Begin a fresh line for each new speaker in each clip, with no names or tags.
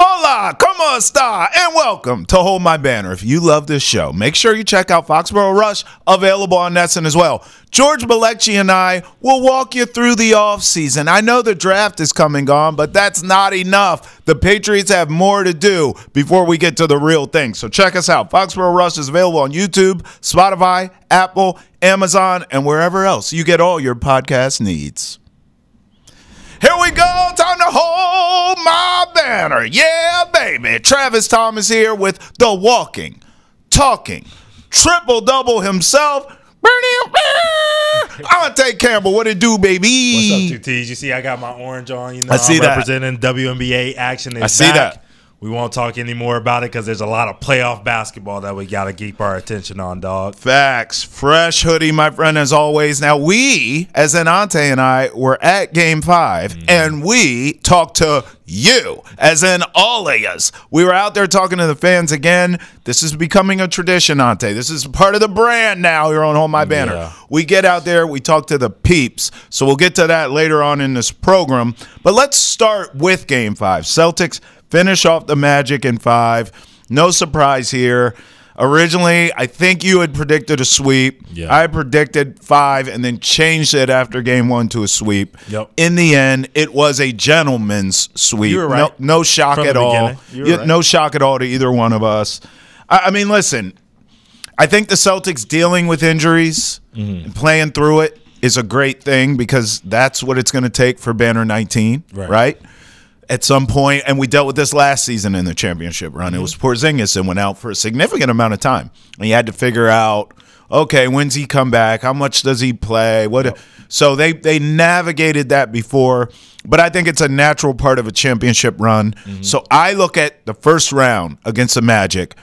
Hola, como esta? And welcome to Hold My Banner. If you love this show, make sure you check out Foxborough Rush, available on Nesson as well. George Malecki and I will walk you through the offseason. I know the draft is coming on, but that's not enough. The Patriots have more to do before we get to the real thing. So check us out. Foxborough Rush is available on YouTube, Spotify, Apple, Amazon, and wherever else you get all your podcast needs. Here we go. Time to hold my banner. Yeah, baby. Travis Thomas here with the walking, talking, triple-double himself. Antetokounmpo, what it do, baby?
What's up, 2Ts? You see I got my orange on. You know,
I see
I'm
that.
representing WNBA action.
I see that.
We won't talk anymore about it because there's a lot of playoff basketball that we got to keep our attention on, dog.
Facts. Fresh hoodie, my friend, as always. Now, we, as in Ante and I, were at Game 5, and we talked to you, as in all of us. We were out there talking to the fans again. This is becoming a tradition, Ante. This is part of the brand now here on Hold My Banner.
Yeah.
We get out there, we talk to the peeps, so we'll get to that later on in this program. But let's start with Game 5. Celtics finish off the Magic in 5. No surprise here. Originally, I think you had predicted a sweep.
Yeah.
I predicted 5 and then changed it after Game 1 to a sweep.
Yep.
In the end, it was a gentleman's sweep.
You were right.
No shock
From
at
the
all.
beginning. You were right.
No shock at all to either one of us. I mean, listen, I think the Celtics dealing with injuries and playing through it is a great thing because that's what it's going to take for Banner 19, right? At some point, and we dealt with this last season in the championship run. It was Porzingis and went out for a significant amount of time. And you had to figure out, okay, when's he come back? How much does he play? So they navigated that before, but I think it's a natural part of a championship run. So I look at the first round against the Magic,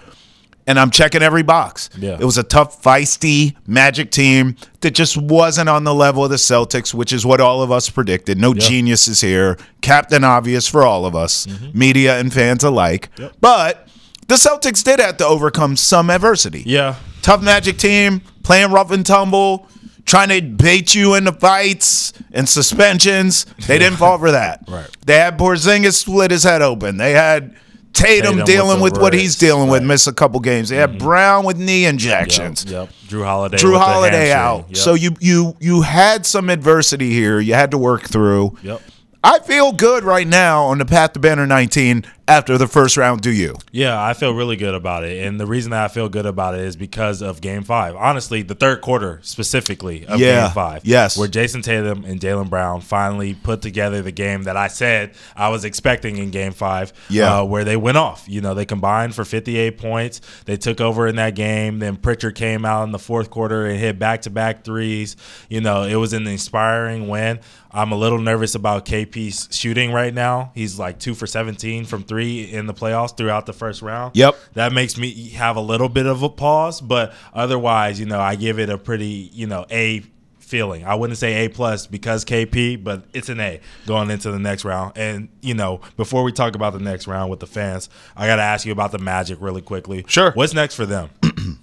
and I'm checking every box.
Yeah.
It was a tough, feisty Magic team that just wasn't on the level of the Celtics, which is what all of us predicted. No geniuses here. Captain Obvious for all of us, media and fans alike.
Yep.
But the Celtics did have to overcome some adversity.
Yeah.
Tough Magic team, playing rough and tumble, trying to bait you into fights and suspensions. They didn't fall for that.
Right.
They had Porzingis split his head open. They had Tatum dealing with what he's dealing with, missed a couple games. They had Brown with knee injections.
Yep. Drew Holiday
out.
Yep.
So you had some adversity here. You had to work through.
Yep.
I feel good right now on the path to Banner 19 after the first round. Do you?
Yeah, I feel really good about it. And the reason that I feel good about it is because of Game 5. Honestly, the third quarter specifically of Game 5.
Yes.
Where Jason Tatum and Jaylen Brown finally put together the game that I said I was expecting in Game 5.
Yeah.
Where they went off. You know, they combined for 58 points. They took over in that game. Then Pritchard came out in the fourth quarter and hit back-to-back threes. You know, it was an inspiring win. I'm a little nervous about KP's shooting right now. He's like 2 for 17 from 3 in the playoffs throughout the first round.
Yep.
That makes me have a little bit of a pause, but otherwise, you know, I give it a pretty, you know, A feeling. I wouldn't say A+ because KP, but it's an A going into the next round. And, you know, before we talk about the next round with the fans, I got to ask you about the Magic really quickly.
Sure.
What's next for them?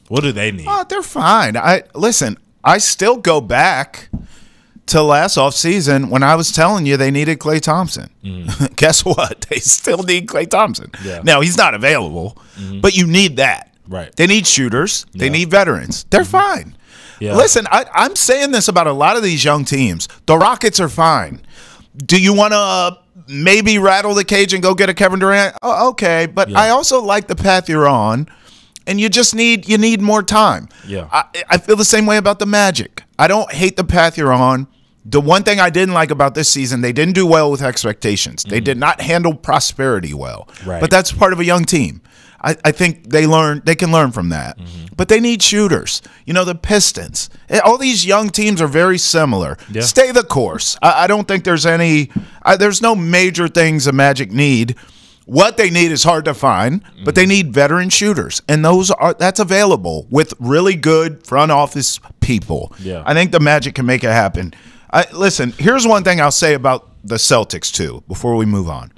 What do they need?
Oh, they're fine. Listen, I still go back to last offseason when I was telling you they needed Klay Thompson. Guess what? They still need Klay Thompson.
Yeah.
Now, he's not available, but you need that.
Right.
They need shooters. They need veterans. They're fine.
Yeah.
Listen, I'm saying this about a lot of these young teams. The Rockets are fine. Do you want to maybe rattle the cage and go get a Kevin Durant? Oh, okay, but I also like the path you're on. And you just need more time.
Yeah.
I feel the same way about the Magic. I don't hate the path you're on. The one thing I didn't like about this season, they didn't do well with expectations. They did not handle prosperity well.
Right.
But that's part of a young team. I think they can learn from that. But they need shooters. You know, the Pistons. All these young teams are very similar.
Yeah.
Stay the course. I don't think there's there's no major things the Magic need. What they need is hard to find, but they need veteran shooters, and that's available with really good front office people.
Yeah.
I think the Magic can make it happen. Listen, here's one thing I'll say about the Celtics too before we move on.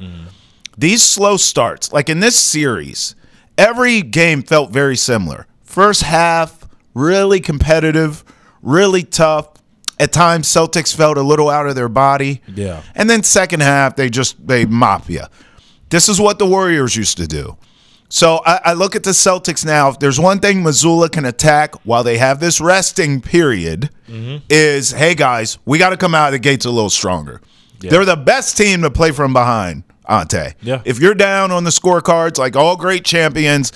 These slow starts, like in this series, every game felt very similar. First half, really competitive, really tough. At times, Celtics felt a little out of their body.
Yeah.
And then second half, they mop you. This is what the Warriors used to do. So I look at the Celtics now. If there's one thing Missoula can attack while they have this resting period is, hey, guys, we got to come out of the gates a little stronger. Yeah. They're the best team to play from behind, Ante.
Yeah.
If you're down on the scorecards, like all great champions,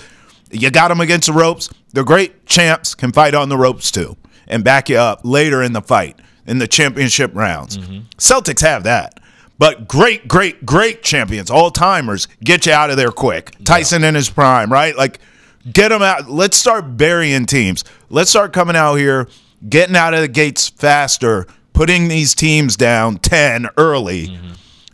you got them against the ropes. The great champs can fight on the ropes too and back you up later in the fight in the championship rounds. Celtics have that. But great, great, great champions, all-timers, get you out of there quick. Tyson in his prime, right? Like, get them out. Let's start burying teams. Let's start coming out here, getting out of the gates faster, putting these teams down 10 early,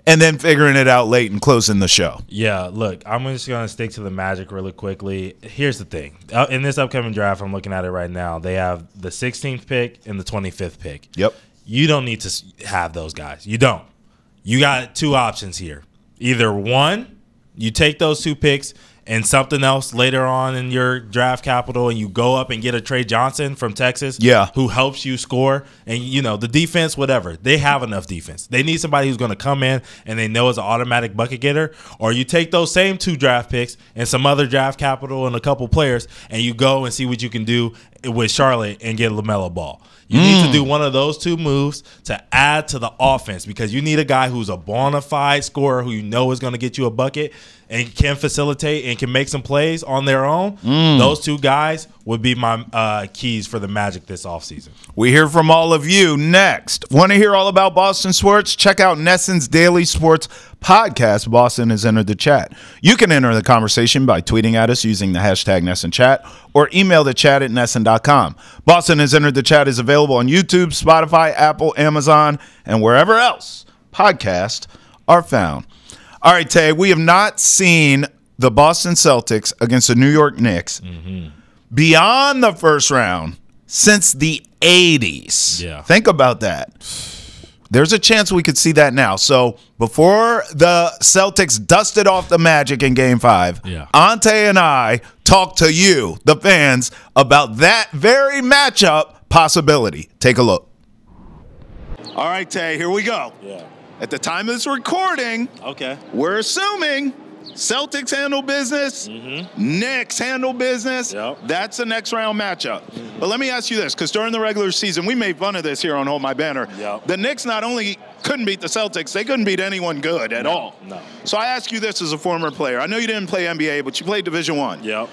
and then figuring it out late and closing the show.
Yeah, look, I'm just going to stick to the Magic really quickly. Here's the thing. In this upcoming draft, I'm looking at it right now, they have the 16th pick and the 25th pick.
Yep.
You don't need to have those guys. You don't. You got two options here. Either one, you take those two picks and something else later on in your draft capital and you go up and get a Trey Johnson from Texas who helps you score. And, you know, the defense, whatever. They have enough defense. They need somebody who's going to come in and they know is an automatic bucket getter. Or you take those same two draft picks and some other draft capital and a couple players and you go and see what you can do with Charlotte and get LaMelo Ball. You need to do one of those two moves to add to the offense because you need a guy who's a bona fide scorer who you know is going to get you a bucket and can facilitate and can make some plays on their own. Those two guys would be my keys for the Magic this offseason.
We hear from all of you next. Want to hear all about Boston sports? Check out Nesson's Daily Sports Podcast. Boston has entered the chat. You can enter the conversation by tweeting at us using the hashtag NessonChat or email the chat at Nesson.com. Boston has entered the chat is available on YouTube, Spotify, Apple, Amazon, and wherever else podcasts are found. All right, Tay, we have not seen the Boston Celtics against the New York Knicks beyond the first round since the 80s.
Yeah.
Think about that. There's a chance we could see that now. So before the Celtics dusted off the Magic in Game 5, Ante and I talked to you, the fans, about that very matchup possibility. Take a look. All right, Tay, here we go. At the time of this recording, we're assuming Celtics handle business, Knicks handle business. That's the next round matchup. But let me ask you this, because during the regular season, we made fun of this here on Hold My Banner. The Knicks not only couldn't beat the Celtics, they couldn't beat anyone good at all. So I ask you this as a former player. I know you didn't play NBA, but you played Division I.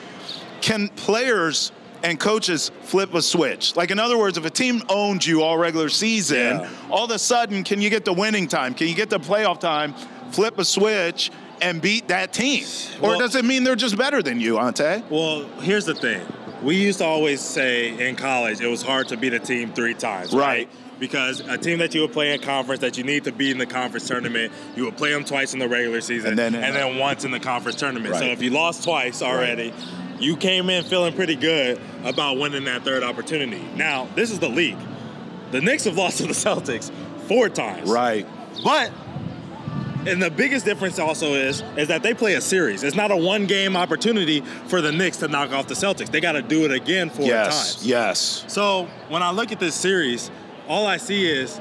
Can players and coaches flip a switch? Like, in other words, if a team owns you all regular season, all of a sudden, can you get the winning time? Can you get the playoff time, flip a switch, and beat that team? Or does it mean they're just better than you, Ante?
Well, here's the thing. We used to always say in college it was hard to beat a team 3 times, right? Because a team that you would play in conference that you need to beat in the conference tournament, you would play them twice in the regular season and then once in the conference tournament. So if you lost twice already, you came in feeling pretty good about winning that third opportunity. Now, this is the league. The Knicks have lost to the Celtics 4 times. But, and the biggest difference also is that they play a series. It's not a one-game opportunity for the Knicks to knock off the Celtics. They got to do it again 4 times. So when I look at this series, all I see is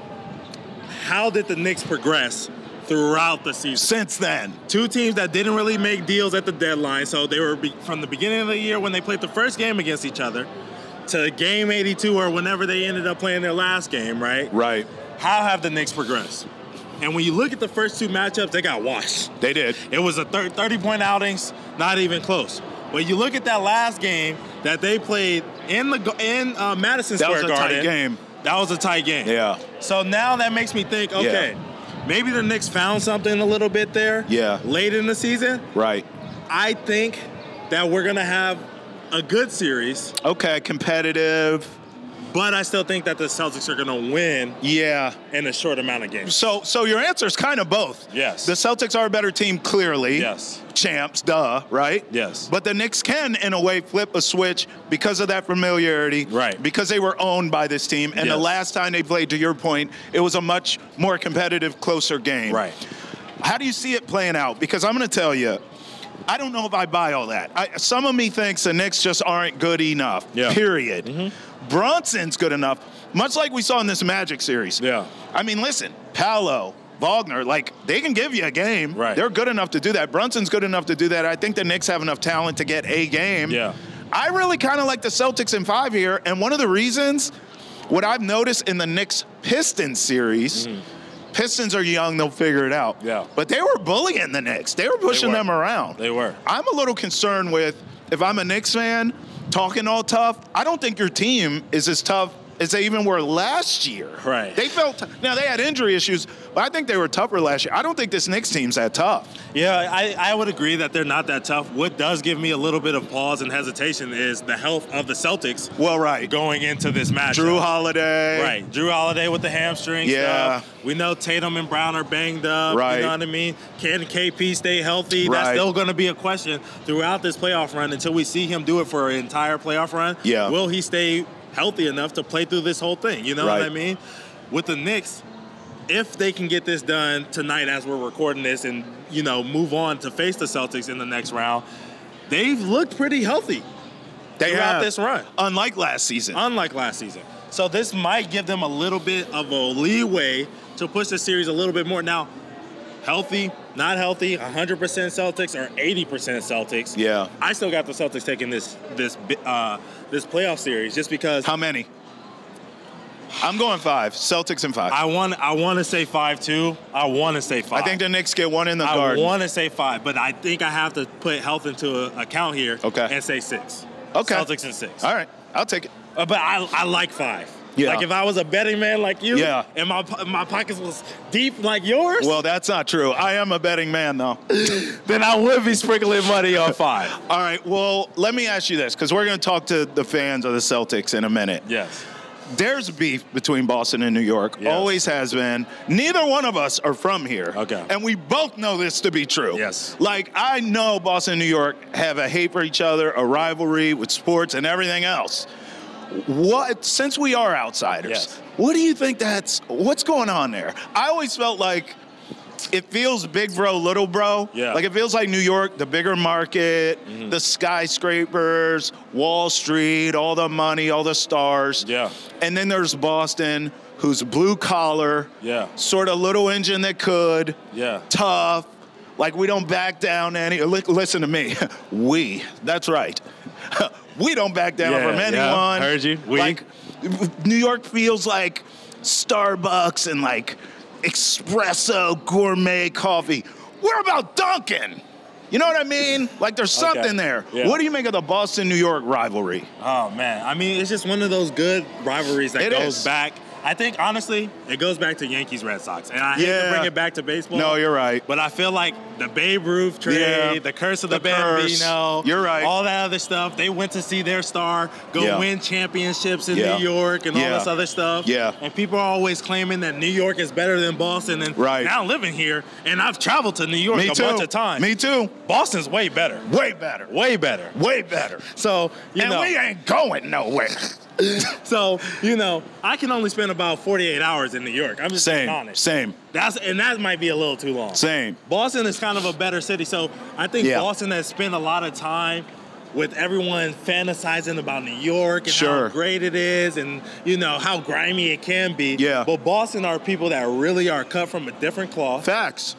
how did the Knicks progress throughout the season.
Since then.
2 teams that didn't really make deals at the deadline. So they were from the beginning of the year when they played the first game against each other to game 82 or whenever they ended up playing their last game, right? How have the Knicks progressed? And when you look at the first 2 matchups, they got washed.
They did.
It was a 30-point outings, not even close. But you look at that last game that they played in Madison Square Garden. That was a tight game. That was a tight game. So now that makes me think, okay, maybe the Knicks found something a little bit there late in the season. I think that we're going to have a good series.
Competitive.
But I still think that the Celtics are going to win in a short amount of games.
So your answer is kind of both. The Celtics are a better team, clearly. Champs, duh, right? But the Knicks can, in a way, flip a switch because of that familiarity. Because they were owned by this team. And the last time they played, to your point, it was a much more competitive, closer game. How do you see it playing out? Because I'm going to tell you, I don't know if I buy all that. Some of me thinks the Knicks just aren't good enough, period. Brunson's good enough, much like we saw in this Magic series. I mean, listen, Paolo, Wagner, like, they can give you a game.
Right.
They're good enough to do that. Brunson's good enough to do that. I think the Knicks have enough talent to get a game.
Yeah.
I really kind of like the Celtics in 5 here, and one of the reasons, what I've noticed in the Knicks-Pistons series, Pistons are young, they'll figure it out.
Yeah.
But they were bullying the Knicks. They were pushing them around.
They were.
I'm a little concerned with, if I'm a Knicks fan, talking all tough, I don't think your team is as tough as they even were last year.
Right.
They felt, now they had injury issues, but I think they were tougher last year. I don't think this Knicks team's that tough.
Yeah, I would agree that they're not that tough. What does give me a little bit of pause and hesitation is the health of the Celtics.
Well, right.
Going into this match.
Drew Holiday.
Right. Drew Holiday with the hamstring stuff. We know Tatum and Brown are banged up.
Right.
You know what I mean? Can KP stay healthy?
Right.
That's still going to be a question throughout this playoff run until we see him do it for an entire playoff run.
Yeah.
Will he stay healthy enough to play through this whole thing? You know what I mean? With the Knicks, if they can get this done tonight as we're recording this and, you know, move on to face the Celtics in the next round, they've looked pretty healthy throughout this run.
Unlike last season.
So this might give them a little bit of a leeway to push the series a little bit more. Now, healthy, not healthy, 100% Celtics or 80% Celtics.
Yeah.
I still got the Celtics taking this playoff series just because.
How many? I'm going 5. Celtics in 5.
I want to say 5 too. I want to say 5.
I think the Knicks get one in the Garden.
I want to say 5, but I think I have to put health into account here.
Okay.
And say 6.
Okay.
Celtics in 6.
All right. I'll take it.
But I like 5.
Yeah.
Like if I was a betting man like you, and my pockets was deep like yours.
Well, that's not true. I am a betting man, though.
Then I would be sprinkling money on 5.
All right. Well, let me ask you this, because we're going to talk to the fans of the Celtics in a minute.
Yes.
There's beef between Boston and New York.
Yes.
Always has been. Neither one of us are from here.
Okay.
And we both know this to be true.
Yes.
Like, I know Boston and New York have a hate for each other, a rivalry with sports and everything else. Since we are outsiders, what do you think what's going on there? I always felt like it feels big bro, little bro.
Yeah.
Like it feels like New York, the bigger market, the skyscrapers, Wall Street, all the money, all the stars.
Yeah.
And then there's Boston, who's blue collar.
Yeah.
Sort of little engine that could.
Yeah.
Tough. Like we don't back down listen to me. That's right. We don't back down from anyone.
Yeah. Heard you.
Like New York feels like Starbucks and like espresso gourmet coffee. We're about Dunkin'. You know what I mean? Like there's something there.
Yeah.
What do you make of the Boston-New York rivalry?
Oh, man. I mean, it's just one of those good rivalries that goes back. I think, honestly, it goes back to Yankees-Red Sox. And I hate to bring it back to baseball.
No, you're right.
But I feel like the Babe Ruth trade, the curse of the Bambino,
you're right.
all that other stuff. They went to see their star go win championships in New York and all this other stuff.
Yeah.
And people are always claiming that New York is better than Boston. And now I'm living here, and I've traveled to New York a bunch of times.
Me too.
Boston's way better.
Way better.
Way better.
Way better.
So, you know.
We ain't going nowhere.
So, you know, I can only spend about 48 hours in New York. I'm just being honest.
Same.
That might be a little too long.
Same.
Boston is kind of a better city. So I think Boston has spent a lot of time with everyone fantasizing about New York and how great it is and, you know, how grimy it can be.
Yeah.
But Boston are people that really are cut from a different cloth.
Facts.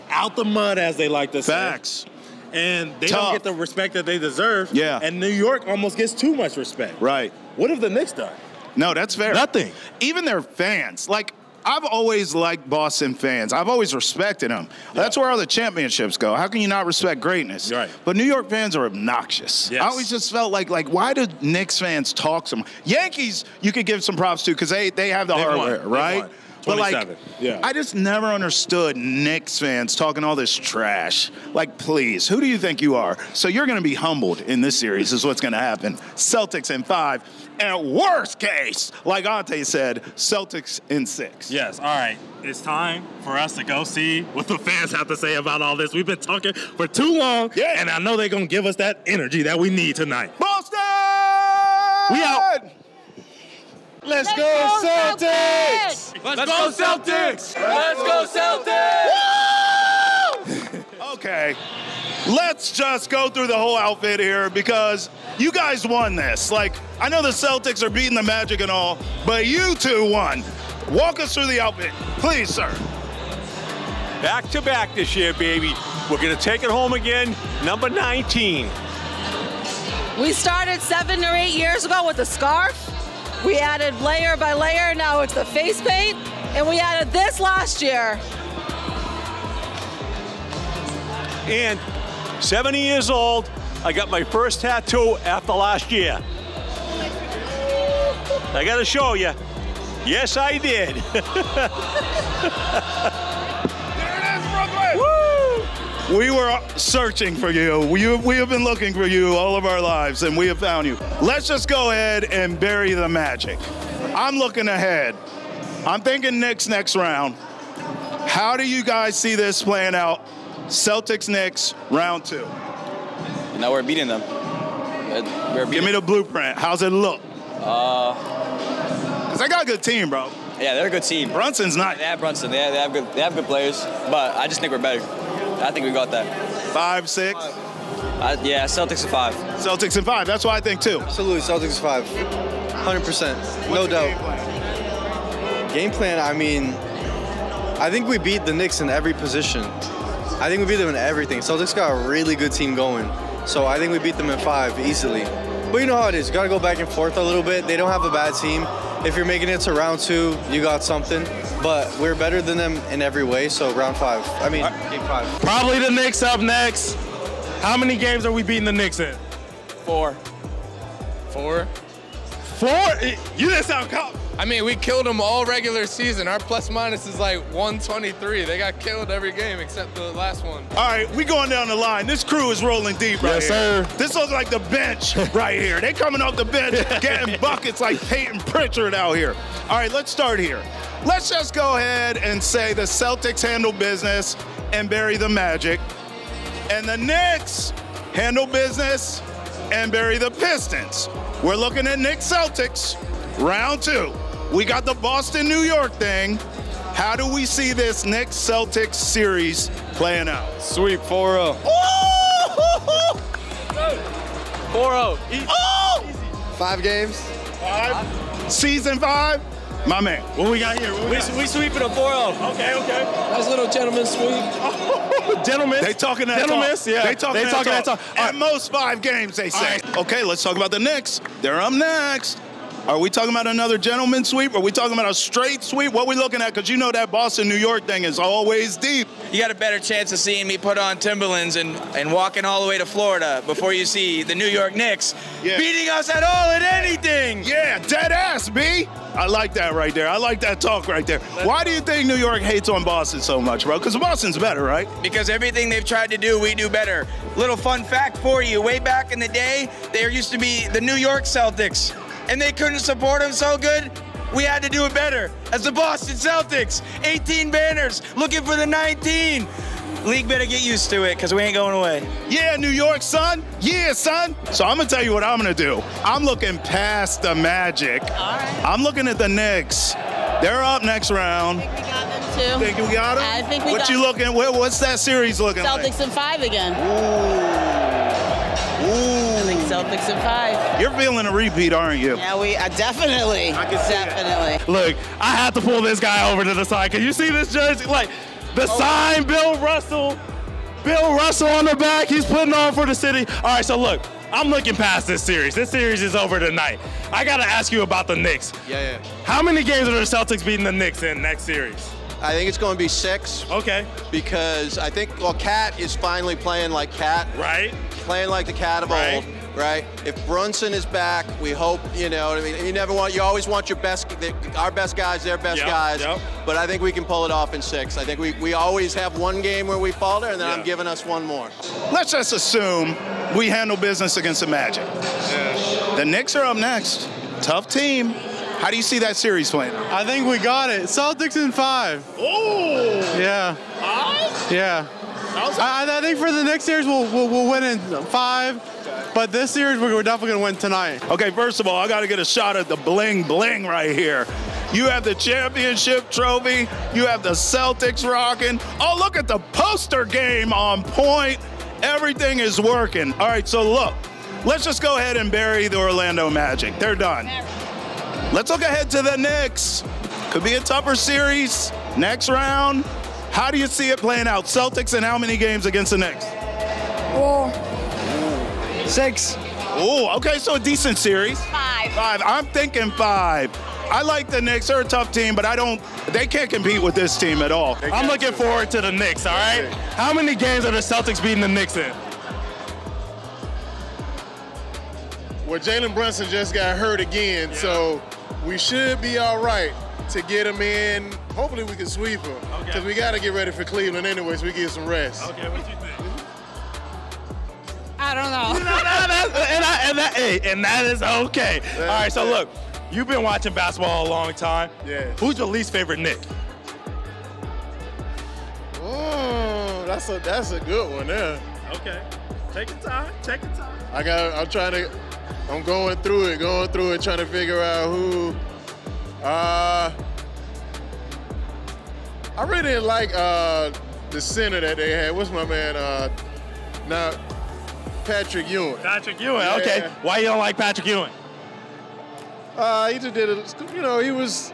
Out the mud, as they like to say.
Facts.
And they don't get the respect that they deserve.
Yeah.
And New York almost gets too much respect.
Right.
What have the Knicks done?
No, that's fair.
Nothing.
Even their fans. Like, I've always liked Boston fans. I've always respected them. That's where all the championships go. How can you not respect greatness?
Right.
But New York fans are obnoxious.
Yes.
I always just felt like why do Knicks fans talk so much? Yankees, you could give some props to because they have the hardware, right? But like, I just never understood Knicks fans talking all this trash. Like, please, who do you think you are? So you're going to be humbled in this series is what's going to happen. Celtics in 5. And worst case, like Ante said, Celtics in 6.
Yes, all right. It's time for us to go see what the fans have to say about all this. We've been talking for too long, and I know they're going to give us that energy that we need tonight.
Boston!
We out.
Let's go Celtics!
Let's go Celtics! Let's go Celtics!
Okay, let's just go through the whole outfit here because you guys won this. Like, I know the Celtics are beating the Magic and all, but you two won. Walk us through the outfit, please, sir.
Back-to-back this year, baby. We're going to take it home again, number 19.
We started 7 or 8 years ago with the scarf. We added layer by layer. Now it's the face paint. And we added this last year.
And 70 years old, I got my first tattoo after last year. I got to show you. Yes, I did.
Woo! We were searching for you. We have been looking for you all of our lives, and we have found you. Let's just go ahead and bury the magic. I'm looking ahead. I'm thinking Knicks next round. How do you guys see this playing out? Celtics Knicks round 2.
Now we're beating them.
Give me the blueprint. How's it look? Because they got a good team, bro.
Yeah, they're a good team.
Brunson's not.
They have Brunson. They have good players, but I just think we're better. I think we got that.
5, 6.
Yeah, Celtics are 5.
Celtics and 5. That's what I think too.
Absolutely, Celtics 5. 100%. No doubt. Game plan, I mean, I think we beat the Knicks in every position. I think we beat them in everything. Celtics got a really good team going. So I think we beat them in 5 easily. But you know how it is. You got to go back and forth a little bit. They don't have a bad team. If you're making it to round 2, you got something. But we're better than them in every way. So round 5. I mean, game 5.
Probably the Knicks up next. How many games are we beating the Knicks in?
4. 4?
4? You didn't sound confident.
I mean, we killed them all regular season. Our plus minus is like 123. They got killed every game except the last one.
All right, we going down the line. This crew is rolling deep right
Yes,
here.
sir.
This looks like the bench right here. They coming off the bench, getting buckets like Peyton Pritchard out here. All right, let's start here. Let's just go ahead and say the Celtics handle business and bury the Magic. And the Knicks handle business and bury the Pistons. We're looking at Knicks Celtics, round 2. We got the Boston-New York thing. How do we see this Knicks Celtics series playing out?
Sweep 4-0.
4-0.
5 games.
5? Season 5? My man.
What we got here?
We sweep it a 4-0.
Okay.
Nice little gentleman sweep.
Gentlemen.
They talking that
Gentlemen,
talk.
yeah.
They talking that talk. At
right.
most 5 games, they say.
All right.
Okay, let's talk about the Knicks. They're up next. Are we talking about another gentleman sweep? Are we talking about a straight sweep? What are we looking at? Because you know that Boston-New York thing is always deep.
You got a better chance of seeing me put on Timberlands and walking all the way to Florida before you see the New York Knicks beating us at all and anything.
Yeah, dead ass, B. I like that right there. I like that talk right there. Why do you think New York hates on Boston so much, bro? Because Boston's better, right?
Because everything they've tried to do, we do better. Little fun fact for you, way back in the day, there used to be the New York Celtics, and they couldn't support them so good, we had to do it better. As the Boston Celtics, 18 banners, looking for the 19. League better get used to it, because we ain't going away.
Yeah, New York, son. Yeah, son. So I'm going to tell you what I'm going to do. I'm looking past the Magic.
All right.
I'm looking at the Knicks. They're up next round.
I think we got them too.
Think we got them?
I think we
what
got
you looking? What's that series looking like?
Celtics and 5 again.
Ooh.
I think Celtics and 5.
You're feeling a repeat, aren't you?
Yeah, we definitely.
I can see
definitely.
Look, I have to pull this guy over to the side. Can you see this jersey? Like, the sign, Bill Russell on the back. He's putting on for the city. All right, so look, I'm looking past this series. This series is over tonight. I got to ask you about the Knicks.
Yeah.
How many games are the Celtics beating the Knicks in next series?
I think it's going to be 6.
Okay.
Because I think, Cat is finally playing like Cat.
Right.
Playing like the Cat of old. Right. If Brunson is back, we hope, you know what I mean? You always want your best, our best guys, their best guys.
Yep.
But I think we can pull it off in 6. I think we always have one game where we falter, and then I'm giving us one more.
Let's just assume we handle business against the Magic. Yeah. The Knicks are up next. Tough team. How do you see that series playing out?
I think we got it. Celtics in 5.
Oh!
Yeah. Yeah. I think for the next series we'll win in 5. But this series we're definitely gonna win tonight.
Okay, first of all, I got to get a shot at the bling bling right here. You have the championship trophy. You have the Celtics rocking. Oh, look at the poster game on point. Everything is working. All right, so look, let's just go ahead and bury the Orlando Magic. They're done. Let's look ahead to the Knicks. Could be a tougher series next round. How do you see it playing out? Celtics in how many games against the Knicks?
Well, 6.
Oh, okay, so a decent series.
5.
5. I'm thinking 5. I like the Knicks. They're a tough team, but they can't compete with this team at all.
I'm looking forward to the Knicks, all right? How many games are the Celtics beating the Knicks in?
Well, Jalen Brunson just got hurt again, so we should be all right to get him in. Hopefully we can sweep him, because we got to get ready for Cleveland anyway, so we get some rest.
Okay, what you think?
I don't know.
And that is okay. All right, so look, you've been watching basketball a long time.
Yeah.
Who's your least favorite Knick?
Oh, that's a good one there.
Okay. Take your time.
I'm going through it, trying to figure out who. I really didn't like the center that they had. What's my man? Patrick Ewing.
Patrick Ewing,
Yeah.
okay. Why you don't like Patrick Ewing?
He just did it. He was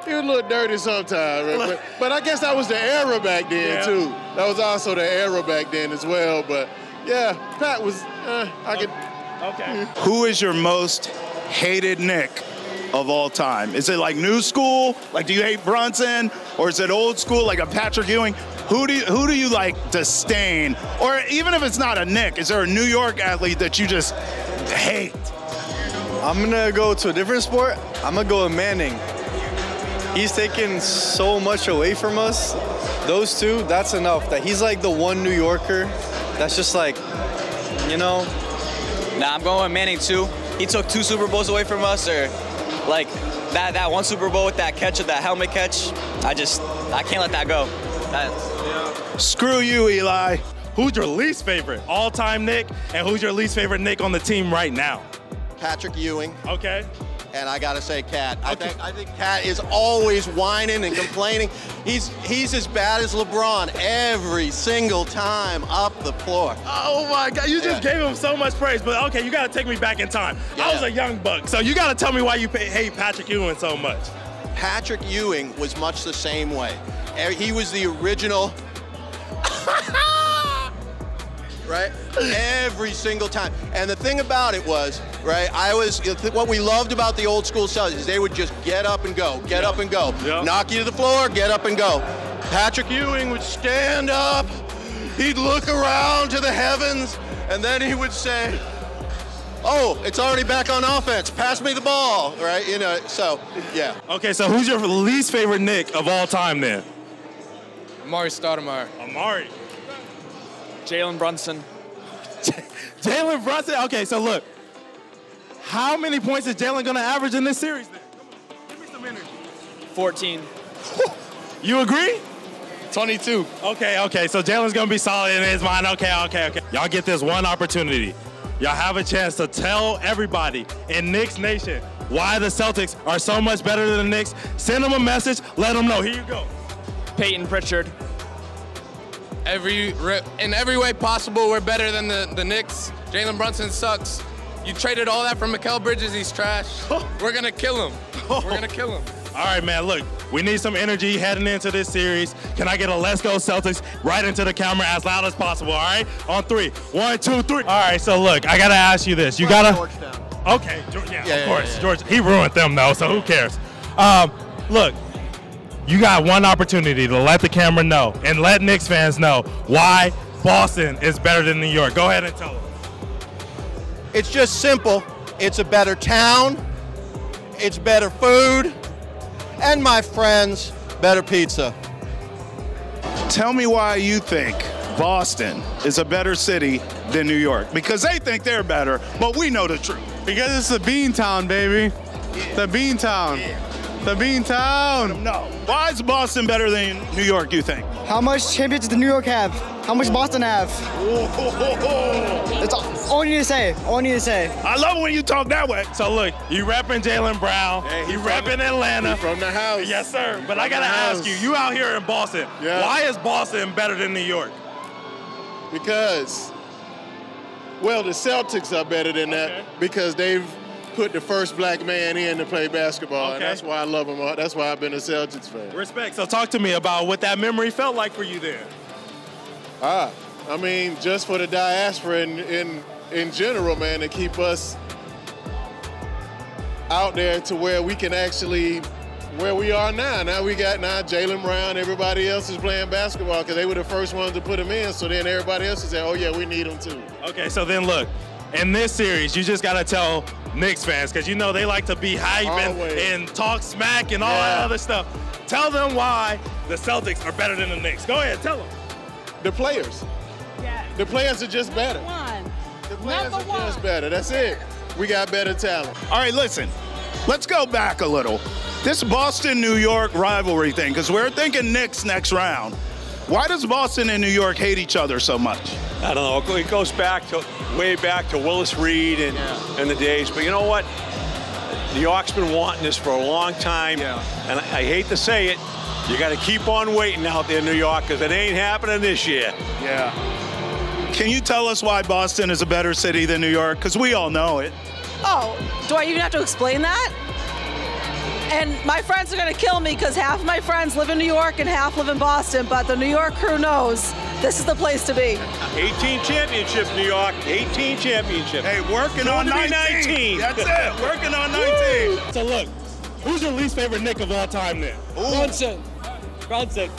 a little dirty sometimes. But I guess that was the era back then too. That was also the era back then as well. But yeah, Pat was.
Okay.
Who is your most hated Knick of all time? Is it like new school? Like, do you hate Brunson? Or is it old school, like a Patrick Ewing? Who do you like disdain? Or even if it's not a Knick, is there a New York athlete that you just hate?
I'm going to go to a different sport. I'm going to go with Manning. He's taken so much away from us. Those two, that's enough. That he's like the one New Yorker that's just like,
Nah, I'm going with Manning too. He took 2 Super Bowls away from us, or like that one Super Bowl with that catch, that helmet catch. I can't let that go.
Screw you, Eli.
Who's your least favorite all-time Knick, and who's your least favorite Knick on the team right now?
Patrick Ewing.
Okay.
And I gotta say, Cat. I think Cat is always whining and complaining. He's as bad as LeBron every single time up the floor.
Oh my God! You just gave him so much praise, but okay, you gotta take me back in time.
Yeah.
I was a young buck, so you gotta tell me why you hate Patrick Ewing so much.
Patrick Ewing was much the same way. He was the original. Right? Every single time. And the thing about it was, right, what we loved about the old school Celtics is they would just get up and go, knock you to the floor, get up and go. Patrick Ewing would stand up, he'd look around to the heavens, and then he would say, oh, it's already back on offense, pass me the ball, right? So, yeah.
Okay, so who's your least favorite Knick of all time then?
Amari Stoudemire.
Amari.
Jalen Brunson.
Jalen Brunson? Okay, so look. How many points is Jalen going to average in this series then? Come on, give me some energy.
14.
You agree?
22.
Okay, so Jalen's going to be solid in his mind. Okay. Y'all get this one opportunity. Y'all have a chance to tell everybody in Knicks Nation why the Celtics are so much better than the Knicks. Send them a message. Let them know. Here you go.
Peyton Pritchard.
In every way possible, we're better than the Knicks. Jalen Brunson sucks. You traded all that for Mikal Bridges. He's trash. We're going to kill him.
All right, man, look, we need some energy heading into this series. Can I get a let's go Celtics right into the camera as loud as possible, all right? On 3. 1, 2, 3. All right, so look, I got to ask you this. You got to... Okay, of course. George, he ruined them, though, so who cares? Look. You got one opportunity to let the camera know and let Knicks fans know why Boston is better than New York. Go ahead and tell them.
It's just simple. It's a better town. It's better food. And my friends, better pizza.
Tell me why you think Boston is a better city than New York. Because they think they're better, but we know the truth.
Because it's a bean town, baby. The bean town. The bean town.
No. Why is Boston better than New York, you think?
How much champions does New York have? How much Boston have? That's all you need to say.
I love it when you talk that way.
So look, you repping Jaylen Brown. You repping Atlanta.
From the house.
Yes, sir. But I got to ask you out here in Boston, why is Boston better than New York?
Because, well, the Celtics are better than that because they've put the first black man in to play basketball.
Okay.
And that's why I love him. That's why I've been a Celtics fan.
Respect. So talk to me about what that memory felt like for you there.
I mean, just for the diaspora in general, man, to keep us out there to where we can actually, where we are now. Now we got Jaylen Brown, everybody else is playing basketball because they were the first ones to put him in. So then everybody else is saying, oh yeah, we need him too.
Okay, so then look, in this series, you just got to tell Knicks fans, because you know they like to be hype and talk smack and all that other stuff. Tell them why the Celtics are better than the Knicks. Go ahead, tell them.
The players.
Yes.
The players are just better. The players are just better. That's it. We got better talent.
All right, listen. Let's go back a little. This Boston-New York rivalry thing, because we're thinking Knicks next round. Why does Boston and New York hate each other so much?
I don't know. It goes back to way back to Willis Reed and the days. But you know what? New York's been wanting this for a long time. And I hate to say it, you got to keep on waiting out there in New York because it ain't happening this year.
Yeah. Can you tell us why Boston is a better city than New York? Because we all know it.
Oh, do I even have to explain that? And my friends are going to kill me because half of my friends live in New York and half live in Boston, but the New York crew knows this is the place to be.
18 championships, New York. 18 championships.
Hey, working on 19. That's it. Working on 19.
So look, who's your least favorite Knick of all time then?
Brunson.
Bronson.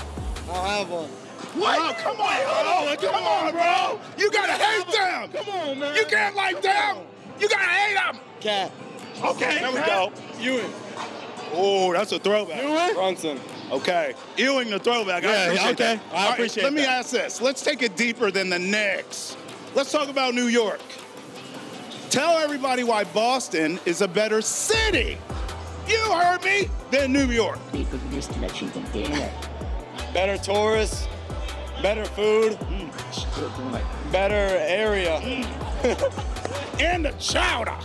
I don't have one.
What? Oh, come on. Come on, bro. You got to hate them.
Come on, man.
You can't like them. You got to hate them.
Cat.
Okay, there we go.
Ewing.
Oh, that's a throwback.
Ewing?
Brunson.
Okay. Ewing the throwback. I appreciate
okay.
that.
I appreciate
Let me
that.
ask this. Let's take it deeper than the Knicks. Let's talk about New York. Tell everybody why Boston is a better city. You heard me. Than New York.
Better tourists. Better food. Better area.
And the chowder.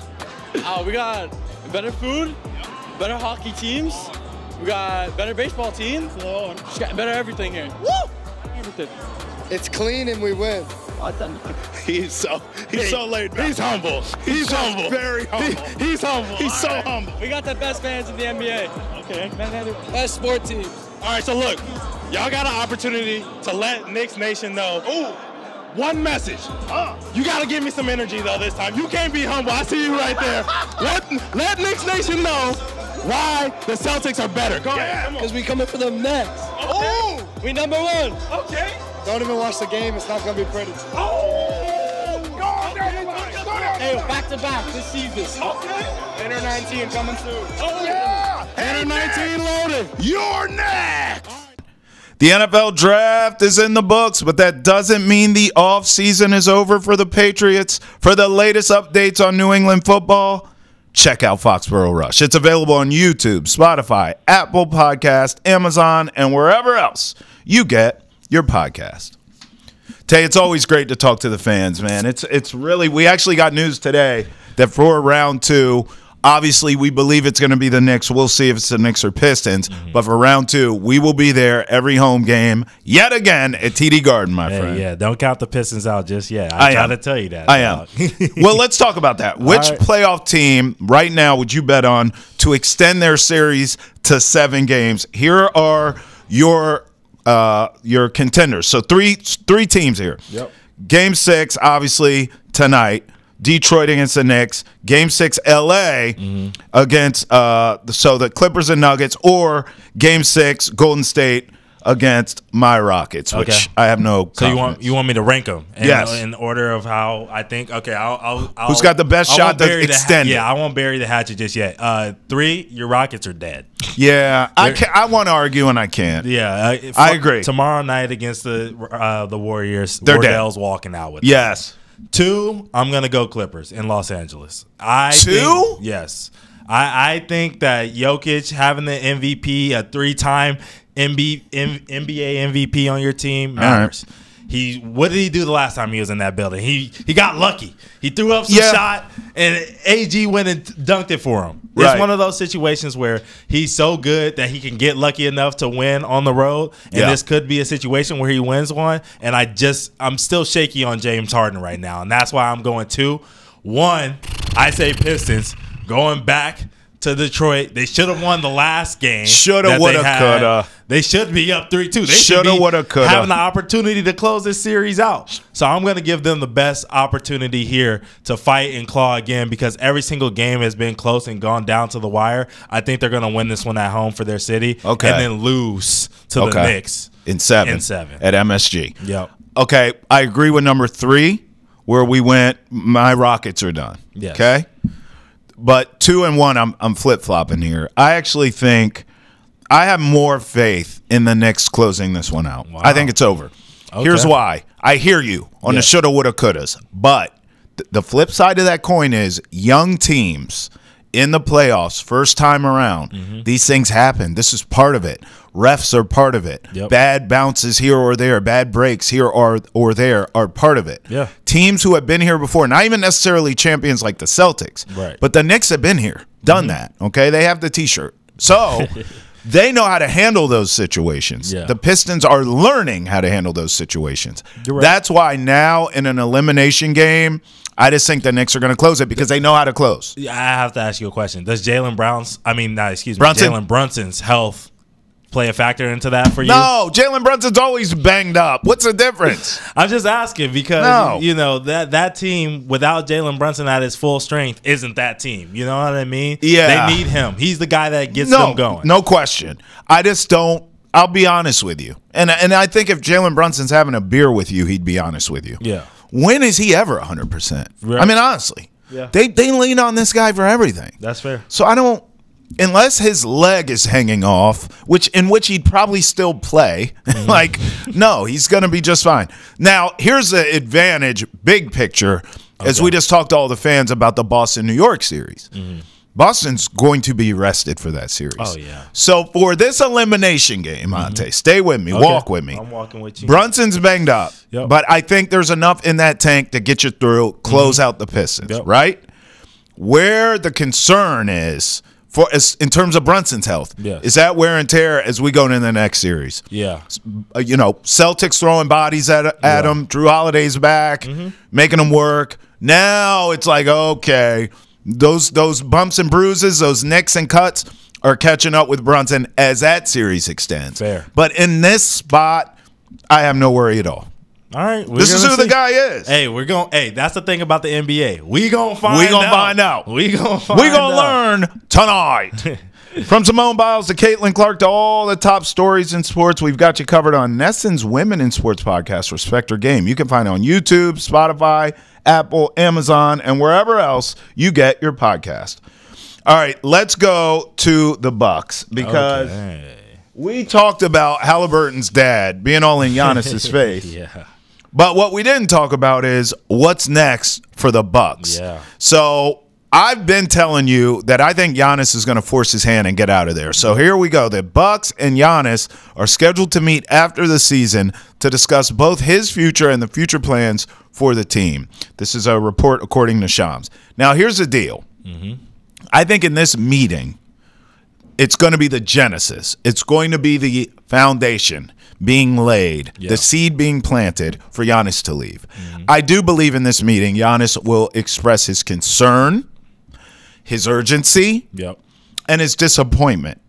We got better food. Better hockey teams. We got better baseball teams. Just got better everything here.
Woo!
Everything. It's clean and we win.
He's so laid back.
He's humble. He's humble.
Very humble.
He's humble.
He's so humble.
We got the best fans in the NBA.
Okay.
Best sport teams.
All right, so look, y'all got an opportunity to let Knicks Nation know. Ooh. One message. You got to give me some energy, though, this time. You can't be humble. I see you right there. Let Knicks Nation know why the Celtics are better. Go ahead.
Because we coming for them next.
Oh!
We number one.
Okay.
Don't even watch the game. It's not going to be pretty. Hey, back to back this season.
Okay.
Inter 19 coming soon.
Oh, yeah.
Hey,
Inter 19 loaded.
You're next. The NFL draft is in the books, but that doesn't mean the offseason is over for the Patriots. For the latest updates on New England football, check out Foxborough Rush. It's available on YouTube, Spotify, Apple Podcast, Amazon, and wherever else you get your podcast. Tay, it's always great to talk to the fans, man. It's really, we actually got news today that for round 2, obviously we believe it's going to be the Knicks. We'll see if it's the Knicks or Pistons. Mm-hmm. But for round 2, we will be there every home game yet again at TD Garden, my friend.
Yeah, don't count the Pistons out just yet. I try to tell you that.
I am. Well, let's talk about that. Which playoff team right now would you bet on to extend their series to 7 games? Here are your contenders. So three teams here.
Yep.
Game 6, obviously, tonight. Detroit against the Knicks. Game 6, L.A. Against the Clippers and Nuggets. Or Game 6, Golden State against my Rockets, which I have no confidence.
So you want me to rank them?
Yes.
In order of how I think? Okay, I'll
Who's got the best shot to extend it?
Yeah, I won't bury the hatchet just yet. 3, your Rockets are dead.
Yeah, I want to argue and I can't.
Yeah,
I agree.
Tomorrow night against the Warriors,
they're
Wardell's
dead.
walking out with
Yes.
them. 2, I'm going to go Clippers in Los Angeles.
2?
Yes. I think that Jokic having the MVP, a 3-time NBA MVP on your team matters. Right. What did he do the last time he was in that building? He got lucky. He threw up some shot, and AG went and dunked it for him. It's one of those situations where he's so good that he can get lucky enough to win on the road, and this could be a situation where he wins one. And I'm still shaky on James Harden right now, and that's why I'm going 2. 1, I say Pistons. going back to Detroit. They should have won the last game.
Shoulda, woulda, coulda.
They should be up 3-2. They
Shoulda, woulda, coulda.
Having the opportunity to close this series out. So I'm going to give them the best opportunity here to fight and claw again, because every single game has been close and gone down to the wire. I think they're going to win this one at home for their city. Okay. And then lose to the Knicks
in seven at MSG.
Yep.
Okay, I agree with number 3, where we went. My Rockets are done.
Yes.
Okay. But 2 and 1, I'm flip-flopping here. I actually think I have more faith in the Knicks closing this one out. Wow. I think it's over. Okay. Here's why. I hear you on the shoulda, woulda, couldas. But the flip side of that coin is young teams in the playoffs, first time around, these things happen. This is part of it. Refs are part of it.
Yep.
Bad bounces here or there, bad breaks here or there are part of it.
Yeah.
Teams who have been here before, not even necessarily champions like the Celtics,
right,
but the Knicks have been here, done that, okay? They have the T-shirt. So they know how to handle those situations.
Yeah.
The Pistons are learning how to handle those situations.
You're right.
That's why now in an elimination game, I just think the Knicks are going to close it because they know how to close.
I have to ask you a question. Does Jalen Brunson's health play a factor into that for you?
No, Jalen Brunson's always banged up. What's the difference?
I'm just asking because you know that team without Jalen Brunson at his full strength isn't that team. You know what I mean?
Yeah.
They need him. He's the guy that gets them going.
No question. I just don't. I'll be honest with you. And I think if Jalen Brunson's having a beer with you, he'd be honest with you.
Yeah.
When is he ever 100%?
Right.
I mean, honestly.
Yeah.
They lean on this guy for everything.
That's fair.
So I don't, unless his leg is hanging off, in which he'd probably still play, no, he's going to be just fine. Now, here's the advantage, big picture, as we just talked to all the fans about the Boston-New York series. Boston's going to be rested for that series.
Oh, yeah.
So for this elimination game, Ante, stay with me, walk with me.
I'm walking with you.
Brunson's banged up, but I think there's enough in that tank to get you through, close out the Pistons, right? Where the concern is, in terms of Brunson's health, is that wear and tear as we go into the next series.
Yeah.
Celtics throwing bodies at him. Drew Holiday's back, making them work. Now it's like, okay, those bumps and bruises, those nicks and cuts are catching up with Brunson as that series extends.
Fair.
But in this spot, I have no worry at all.
All right.
This is who the guy is.
Hey, that's the thing about the NBA. We gonna find out.
We gonna learn tonight. From Simone Biles to Caitlin Clark to all the top stories in sports, we've got you covered on Nesson's Women in Sports podcast, Respect Her Game. You can find it on YouTube, Spotify, Apple, Amazon, and wherever else you get your podcast. All right, let's go to the Bucks because we talked about Halliburton's dad being all in Giannis's face.
Yeah.
But what we didn't talk about is what's next for the Bucks.
Yeah.
So I've been telling you that I think Giannis is going to force his hand and get out of there. So here we go. The Bucks and Giannis are scheduled to meet after the season to discuss both his future and the future plans for the team. This is a report according to Shams. Now, here's the deal. I think in this meeting, it's going to be the genesis. It's going to be the foundation being laid, the seed being planted for Giannis to leave. I do believe in this meeting, Giannis will express his concern, his urgency, and his disappointment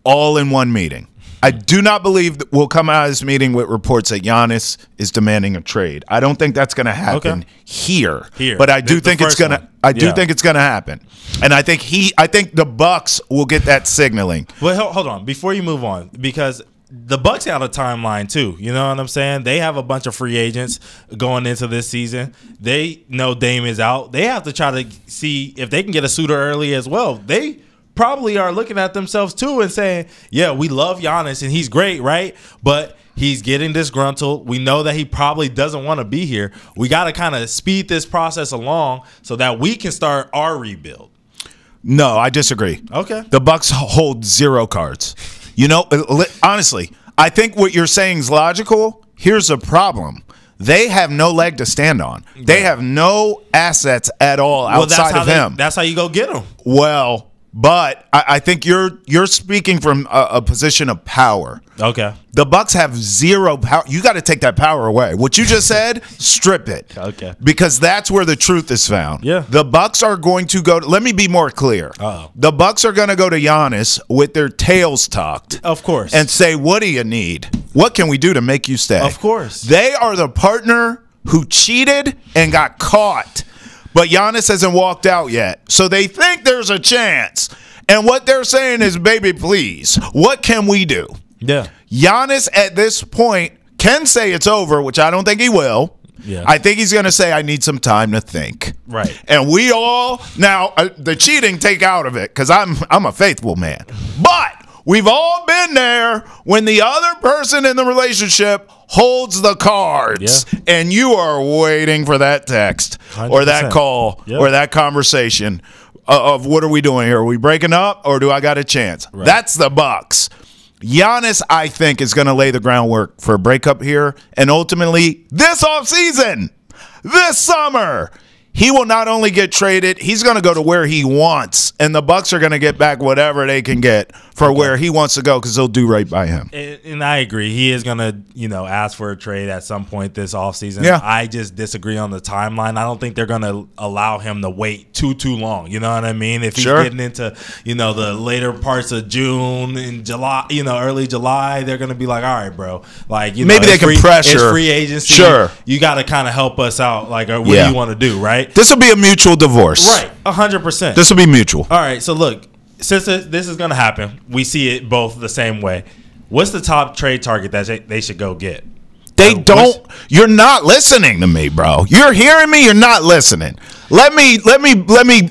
all in one meeting. I do not believe that we'll come out of this meeting with reports that Giannis is demanding a trade. I don't think that's going to happen here. But I do think it's going to. I do think it's going to happen, and I think the Bucks will get that signaling.
Well, hold on before you move on, because the Bucks have a timeline too. You know what I'm saying? They have a bunch of free agents going into this season. They know Dame is out. They have to try to see if they can get a suitor early as well. They probably are looking at themselves too and saying, yeah, we love Giannis and he's great, right? But he's getting disgruntled. We know that he probably doesn't want to be here. We got to kind of speed this process along so that we can start our rebuild.
No, I disagree.
Okay.
The Bucks hold 0 cards. You know, honestly, I think what you're saying is logical. Here's the problem. They have no leg to stand on. They have no assets at all outside of him.
That's how you go get them.
Well, But I think you're speaking from a position of power.
Okay.
The Bucks have zero power. You got to take that power away. What you just said, strip it.
Okay.
Because that's where the truth is found.
Yeah.
The Bucks are going to go. Let me be more clear.
Uh-oh.
The Bucks are going to go to Giannis with their tails tucked.
Of course.
And say, what do you need? What can we do to make you stay?
Of course.
They are the partner who cheated and got caught. But Giannis hasn't walked out yet. So they think there's a chance. And what they're saying is, baby, please, what can we do?
Yeah.
Giannis at this point can say it's over, which I don't think he will.
Yeah.
I think he's going to say, I need some time to think.
Right.
And we all, now, the cheating take out of it, because I'm a faithful man. But we've all been there when the other person in the relationship holds the cards, and you are waiting for that text
100%.
Or that call or that conversation of what are we doing here? Are we breaking up, or do I got a chance? Right. That's the Bucks. Giannis, I think, is going to lay the groundwork for a breakup here, and ultimately this offseason, this summer, he will not only get traded, he's going to go to where he wants, and the Bucks are going to get back whatever they can get for where he wants to go, because they'll do right by him.
And I agree. He is going to, ask for a trade at some point this offseason.
Yeah.
I just disagree on the timeline. I don't think they're going to allow him to wait too long. You know what I mean? If he's getting into, the later parts of June and July, early July, they're going to be like, all right, bro. Like,
maybe they can pressure.
It's free agency.
Sure.
You got to kind of help us out. Like, what do you want to do, right?
This will be a mutual divorce.
Right. 100%.
This will be mutual.
All right. So, look, since this is going to happen, we see it both the same way. What's the top trade target that they should go get?
They don't. You're not listening to me, bro. You're hearing me. You're not listening. Let me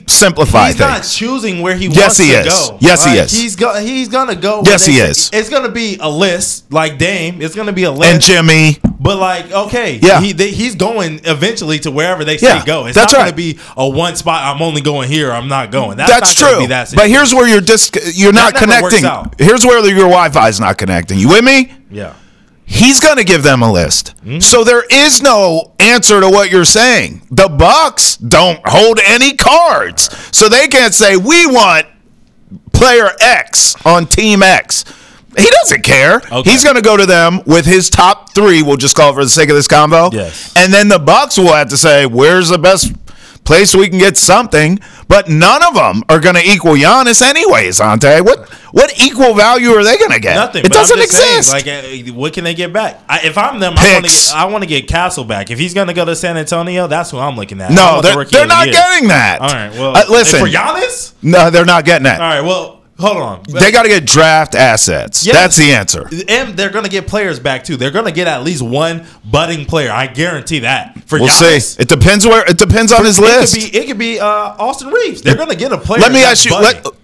simplify things.
He's not choosing where he
yes,
wants
he
to
is.
go.
Yes, he is.
He's gonna go.
Yes, he is.
It's gonna be a list like Dame. It's gonna be a list.
And Jimmy.
But like, okay,
yeah,
he's going eventually to wherever they say go. It's
that's
not
right.
gonna be a one spot. I'm only going here. I'm not going.
That's
not
true.
Be that
but here's where you're not connecting. Here's where your Wi-Fi is not connecting. You with me?
Yeah.
He's going to give them a list. Mm-hmm. So there is no answer to what you're saying. The Bucks don't hold any cards. So they can't say, we want player X on team X. He doesn't care. Okay. He's going to go to them with his top three, we'll just call it for the sake of this convo.
Yes.
And then the Bucks will have to say, where's the best place we can get something? But none of them are going to equal Giannis anyways, Ante. What equal value are they going to get?
Nothing.
It doesn't exist.
Saying, like, what can they get back? If I'm them, I want to get Castle back. If he's going to go to San Antonio, that's who I'm looking at.
No, they're not getting that.
All right. Well,
listen.
For Giannis?
No, they're not getting that.
All right. Well, hold on.
They got to get draft assets. Yes. That's the answer.
And they're going to get players back, too. They're going to get at least one budding player. I guarantee that.
We'll Giannis, see. It depends on his list.
It could be Austin Reeves. They're going to get a player.
Let me ask you.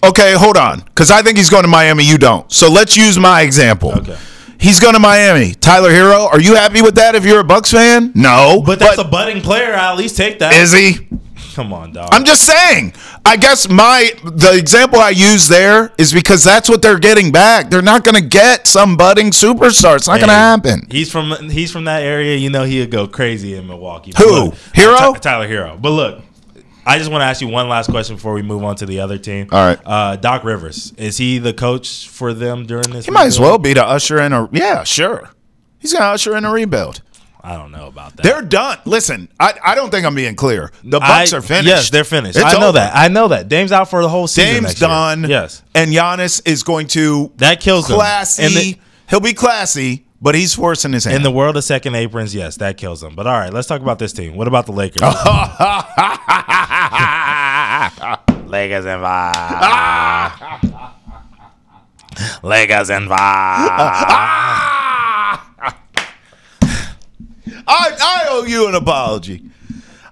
Okay, hold on. Because I think he's going to Miami. You don't. So let's use my example.
Okay.
He's going to Miami. Tyler Hero, are you happy with that if you're a Bucks fan? No.
But that's a budding player. I'll at least take that.
Is he?
Come on, dog.
I'm just saying. I guess the example I use there is because that's what they're getting back. They're not going to get some budding superstar. It's not going to happen.
He's from that area. He'll go crazy in Milwaukee.
Who? Look, Hero?
Tyler Hero. But look, I just want to ask you one last question before we move on to the other team.
All right.
Doc Rivers, is he the coach for them during this?
He might as well be to usher in a. Yeah, sure. He's going to usher in a rebuild.
I don't know about that.
They're done. Listen, I don't think I'm being clear. The Bucks are finished.
Yes, they're finished.
I
know that. Dame's out for the whole season.
Dame's done.
Year. Yes.
And Giannis is going to
that kills
classy. He'll be classy, but he's forcing his hand.
In the world of second aprons, yes, that kills him. But all right, let's talk about this team. What about the Lakers? Lakers and five. Lakers and five.
I owe you an apology.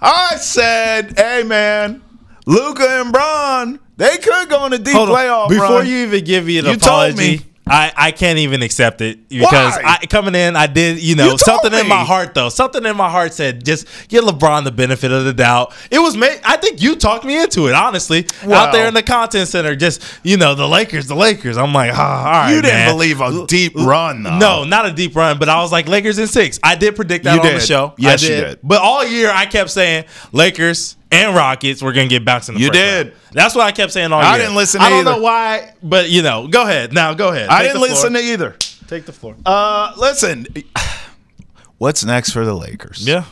I said, hey, man, Luka and Bron, they could go on a deep playoff run.
Before you even give me an apology, I can't even accept it because coming in, I did, something in my heart, though. Something in my heart said just give LeBron the benefit of the doubt. It was I think you talked me into it, honestly. Out there in the content center, just, the Lakers. I'm like, all right,
you didn't believe a deep run, though.
No, not a deep run, but I was like, Lakers in 6. I did predict that on the show.
Yes, you did.
But all year, I kept saying Lakers and Rockets were going to get bounced in the
You
first
did.
round. That's what I kept saying all year.
I didn't listen to
I don't
either.
know why, but, go ahead. Now, go ahead.
I didn't listen to either.
Take the floor.
Listen, what's next for the Lakers?
Yeah.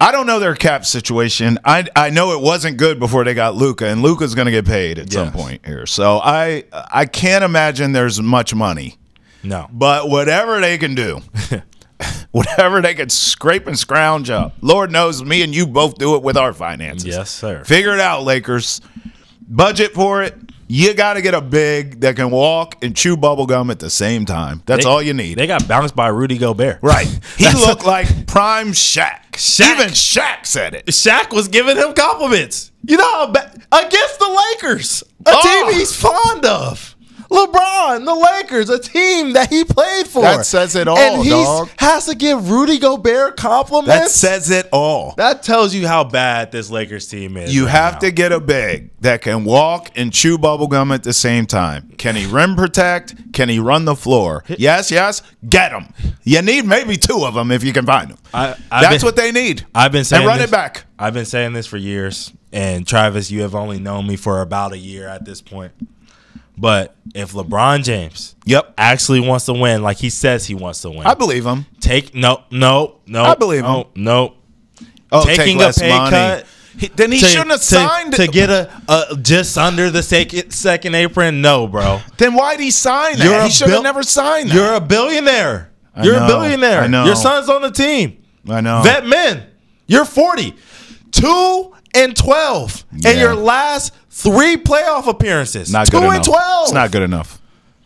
I don't know their cap situation. I know it wasn't good before they got Luka, and Luka's going to get paid at some point here. So I can't imagine there's much money.
No.
But whatever they can do, whatever they can scrape and scrounge up, Lord knows me and you both do it with our finances.
Yes, sir.
Figure it out, Lakers. Budget for it. You got to get a big that can walk and chew bubble gum at the same time. That's all you need.
They got bounced by Rudy Gobert.
Right. He looked like prime Shaq. Even Shaq said it.
Shaq was giving him compliments. Against the Lakers, a team he's fond of. LeBron, the Lakers, a team that he played for.
That says it all,
and he
dog.
has to give Rudy Gobert compliments.
That says it all.
That tells you how bad this Lakers team is.
You
right
have
now.
to get a big that can walk and chew bubble gum at the same time. Can he rim protect? Can he run the floor? Yes, get him. You need maybe two of them if you can find them. That's what they need.
I've been saying
and run
this,
it back.
I've been saying this for years. And Travis, you have only known me for about a year at this point. But if LeBron James actually wants to win like he says he wants to win.
I believe him.
No.
I believe him.
No.
Taking a pay cut. Then he shouldn't have signed
to get a just under the second apron. No, bro.
Then why'd he sign that? He should have never signed that.
You're a billionaire. You're a billionaire.
I know.
Your son's on the team.
I know.
Vet men. You're 40. 2-12 in your last 3 playoff appearances.
Not good enough.
2-12.
It's not good enough.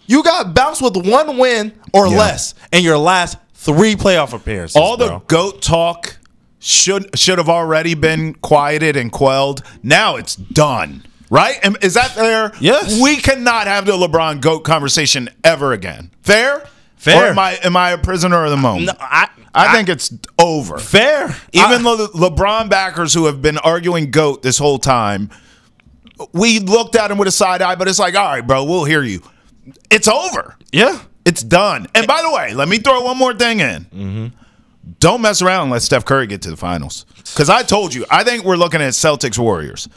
You got bounced with 1 win or less in your last 3 playoff appearances.
All the GOAT talk should have already been quieted and quelled. Now it's done. Right? Is that fair?
Yes.
We cannot have the LeBron GOAT conversation ever again. Fair?
Fair.
Or am I a prisoner of the moment?
No,
I think it's over.
Fair.
Even the LeBron backers who have been arguing GOAT this whole time, we looked at him with a side eye, but it's like, all right, bro, we'll hear you. It's over.
Yeah.
It's done. And by the way, let me throw one more thing in.
Mm-hmm.
Don't mess around and let Steph Curry get to the finals. Because I told you, I think we're looking at Celtics Warriors.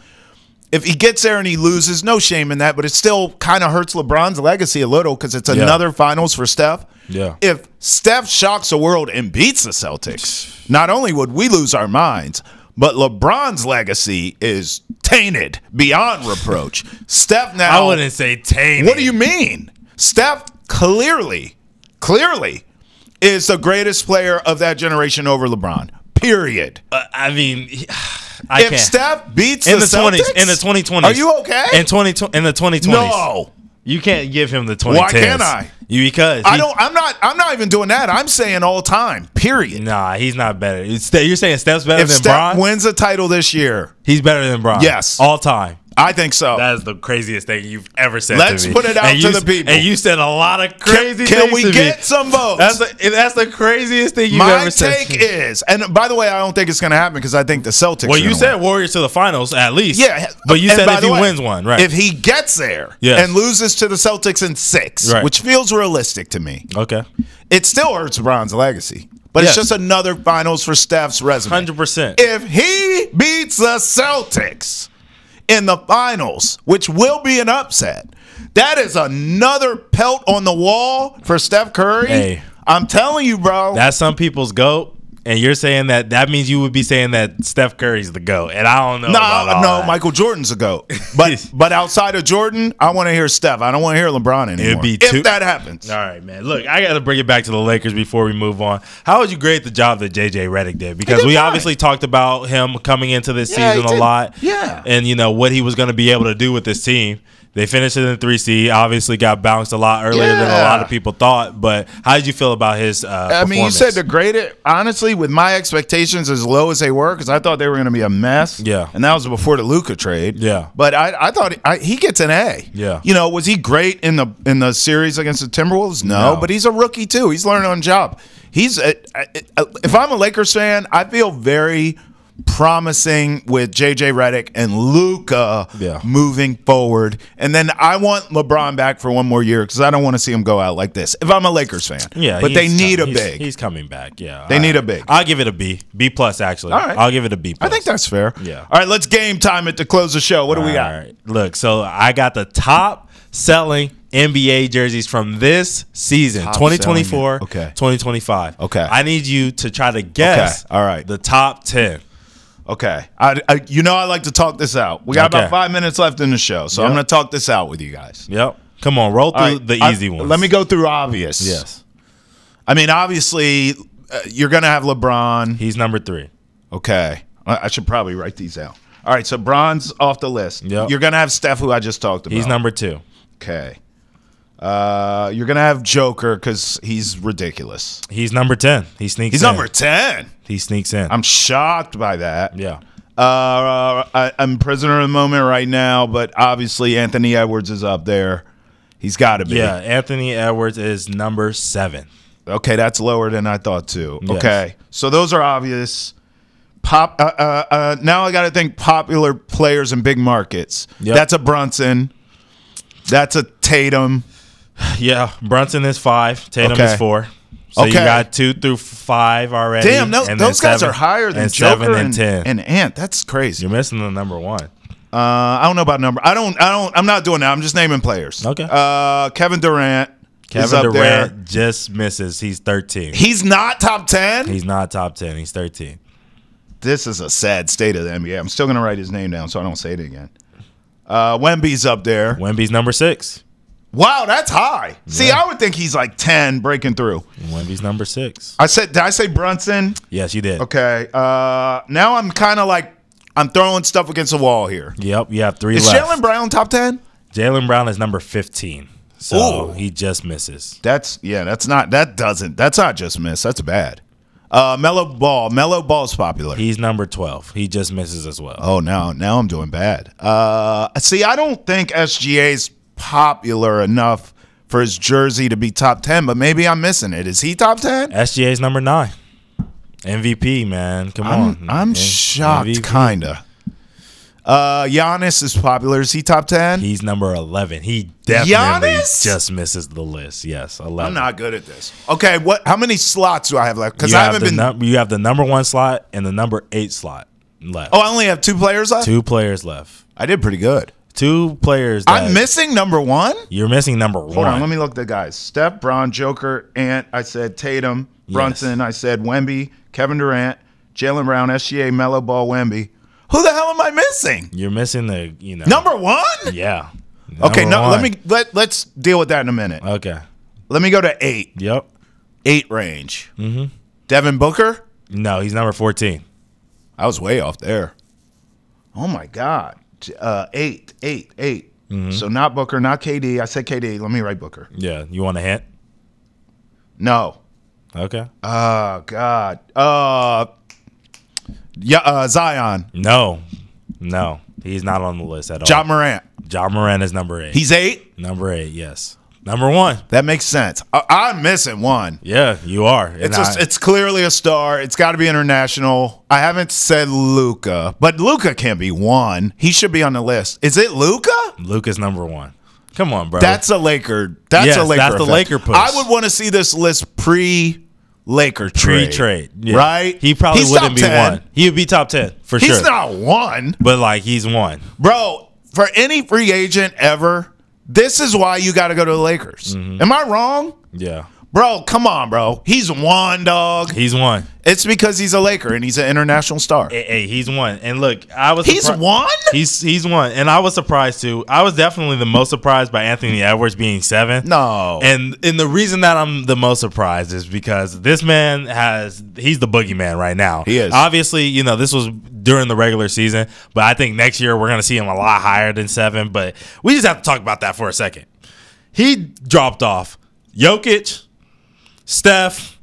If he gets there and he loses, no shame in that, but it still kind of hurts LeBron's legacy a little because it's another finals for Steph.
Yeah.
If Steph shocks the world and beats the Celtics, not only would we lose our minds, but LeBron's legacy is tainted beyond reproach. Steph now.
I wouldn't say tainted.
What do you mean? Steph clearly is the greatest player of that generation over LeBron. Period.
I mean,
if Steph beats
in
the Celtics,
in the 2020s,
are you okay?
In the 2020s,
no,
you can't give him the 2010s.
Why can't I?
Because
I'm not even doing that. I'm saying all time. Period.
Nah, he's not better. You're saying Steph's better
if
than
Steph
Bron?
wins a title this year,
He's better than Bron.
Yes,
all time.
I think so.
That is the craziest thing you've ever said
Let's
to me.
put it out to the people.
And you said a lot of crazy
Can
things
we
to
get
me.
some votes?
That's the craziest thing you've ever said.
My take is, and by the way, I don't think it's going to happen because I think the Celtics
Well,
are
you
gonna
said
win.
Warriors to the finals at least.
Yeah.
But you
and
said
by
if
the
he
way,
wins one, right?
If he gets there
Yes.
and loses to the Celtics in 6,
Right.
which feels realistic to me,
Okay.
it still hurts LeBron's legacy. But
Yes.
it's just another finals for Steph's resume.
100%.
If he beats the Celtics in the finals, which will be an upset, that is another pelt on the wall for Steph Curry.
Hey.
I'm telling you, bro.
That's some people's GOAT. And you're saying that means you would be saying that Steph Curry's the GOAT. And I don't know about all that.
Michael Jordan's a GOAT. But outside of Jordan, I want to hear Steph. I don't want to hear LeBron anymore. If that happens.
All right, man. Look, I got to bring it back to the Lakers before we move on. How would you grade the job that J.J. Redick did? Because we obviously talked about him coming into this season a lot.
Yeah.
And, what he was going to be able to do with this team. They finished in the 3 seed. Obviously got bounced a lot earlier than a lot of people thought. But how did you feel about his performance?
I mean, you said to grade it, honestly, with my expectations as low as they were, because I thought they were going to be a mess.
Yeah.
And that was before the Luka trade.
Yeah.
But I thought he gets an A.
Yeah.
Was he great in the series against the Timberwolves? No. But he's a rookie, too. He's learning on the job. If I'm a Lakers fan, I feel very promising with JJ Redick and Luka moving forward. And then I want LeBron back for one more year because I don't want to see him go out like this. If I'm a Lakers fan, but they need a big.
He's coming back. Yeah,
they need a big.
I'll give it a B. B plus actually.
All right.
I'll give it a B plus.
I think that's fair.
Yeah.
All right, let's game time it to close the show. What do we got?
All right. Look, so I got the top selling NBA jerseys from this season, 2024, 2025.
Okay.
I need you to try to guess
all right.
the top 10.
Okay. I like to talk this out. We got about 5 minutes left in the show, so I'm going to talk this out with you guys.
Yep. Come on, roll through the easy ones.
Let me go through obvious.
Yes.
I mean, obviously, you're going to have LeBron.
He's number 3.
Okay. I should probably write these out. All right, so Bron's off the list.
Yep.
You're going to have Steph, who I just talked about.
He's number 2.
Okay. You're going to have Joker because he's ridiculous.
He's number 10. He sneaks in.
He's number 10.
He sneaks in.
I'm shocked by that.
Yeah.
I'm prisoner of the moment right now, but obviously Anthony Edwards is up there. He's got to be.
Yeah, Anthony Edwards is number 7.
Okay, that's lower than I thought too.
Yes.
Okay, so those are obvious. Now I got to think popular players in big markets.
Yep.
That's a Brunson. That's a Tatum.
Yeah, Brunson is 5. Tatum is 4. So you got 2 through 5 already.
Damn, those guys are higher than Joker
7 and 10
and Ant. That's crazy.
You're missing the number 1.
I don't know about number. I'm not doing that. I'm just naming players.
Okay.
Kevin Durant.
Kevin Durant just misses. He's 13.
He's not top 10?
He's not top 10. He's 13.
This is a sad state of the NBA. I'm still going to write his name down so I don't say it again. Wemby's up there.
Wemby's number 6.
Wow, that's high. Yeah. See, I would think he's like 10 breaking through.
Wemby's number 6.
Did I say Brunson?
Yes, you did.
Okay. Now I'm kind of like, I'm throwing stuff against the wall here.
Yep, you have 3
left. Is Jaylen Brown top 10?
Jaylen Brown is number 15. So he just misses.
That's not just miss. That's bad. Melo Ball's popular.
He's number 12. He just misses as well.
Oh, now I'm doing bad. See, I don't think SGA's popular enough for his jersey to be top 10, but maybe I'm missing it. Is he top 10?
SGA's number 9. MVP, man. Come on.
I'm shocked, kind of. Giannis is popular. Is he top 10?
He's number 11. He definitely just misses the list. Yes, 11.
I'm not good at this. Okay, how many slots do I have left? Because
you have the number 1 slot and the number 8 slot left.
Oh, I only have 2 players left?
2 players left.
I did pretty good.
2 players.
I'm missing number 1?
You're missing number 1.
Hold on, let me look at the guys. Steph, Bron, Joker, Ant. I said Tatum, Brunson. Yes. I said Wemby, Kevin Durant, Jaylen Brown, SGA, Melo Ball, Wemby. Who the hell am I missing?
You're missing the,
number 1?
Yeah.
Okay, let's deal with that in a minute.
Okay.
Let me go to 8.
Yep.
8 range.
Mm-hmm.
Devin Booker?
No, he's number 14.
I was way off there. Oh my God. 8. Mm-hmm. So not Booker, not KD. I said KD. Let me write Booker.
Yeah. You want a hint?
No.
Okay.
Oh God. Zion.
No. He's not on the list at all.
Ja Morant.
Ja Morant is number 8.
He's 8?
Number 8, yes. Number 1.
That makes sense. I'm missing 1.
Yeah, you are.
It's clearly a star. It's got to be international. I haven't said Luka, but Luka can't be 1. He should be on the list. Is it Luka?
Luka's number 1. Come on, bro.
That's a Laker. That's a Laker.
That's the Laker push.
I would want to see this list pre-Laker trade.
Pre-trade, yeah.
Right?
He probably wouldn't be 1. He would be top 10 for sure.
He's not 1,
but he's 1,
bro. For any free agent ever, this is why you got to go to the Lakers. Mm-hmm. Am I wrong?
Yeah.
Bro, come on, bro. He's 1, dog.
He's 1.
It's because he's a Laker and he's an international star.
Hey, he's 1. And look,
He's 1?
He's 1. And I was surprised too. I was definitely the most surprised by Anthony Edwards being 7.
No.
And the reason that I'm the most surprised is because this man he's the boogeyman right now.
He is.
Obviously, this was during the regular season, but I think next year we're going to see him a lot higher than 7. But we just have to talk about that for a second. He dropped off Jokic, Steph,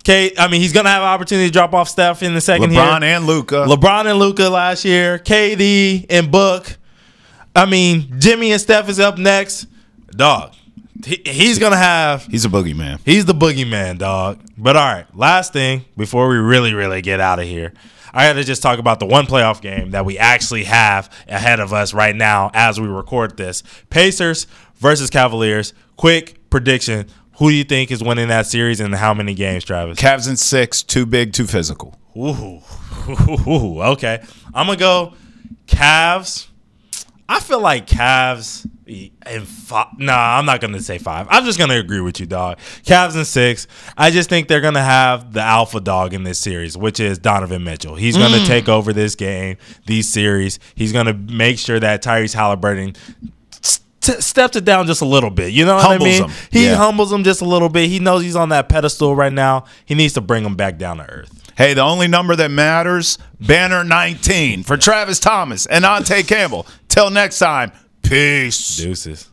Kate. I mean, he's going to have an opportunity to drop off Steph in the second year.
LeBron and Luka
last year. KD and Book. I mean, Jimmy and Steph is up next. Dog, he's going to have.
He's a boogeyman.
He's the boogeyman, dog. But all right, last thing before we really get out of here. I had to just talk about the one playoff game that we actually have ahead of us right now as we record this. Pacers versus Cavaliers. Quick prediction. Who do you think is winning that series and how many games, Travis?
Cavs in 6, too big, too physical.
Ooh, okay. I'm going to go Cavs. I feel like Cavs in 5. Nah, I'm not going to say 5. I'm just going to agree with you, dog. Cavs in 6. I just think they're going to have the alpha dog in this series, which is Donovan Mitchell. He's going to take over this game, these series. He's going to make sure that Tyrese Halliburton steps it down just a little bit. You know what I mean? He humbles him just a little bit. He knows he's on that pedestal right now. He needs to bring him back down to earth.
Hey, the only number that matters, banner 19 for Travis Thomas and Ante Campbell. Till next time, peace.
Deuces.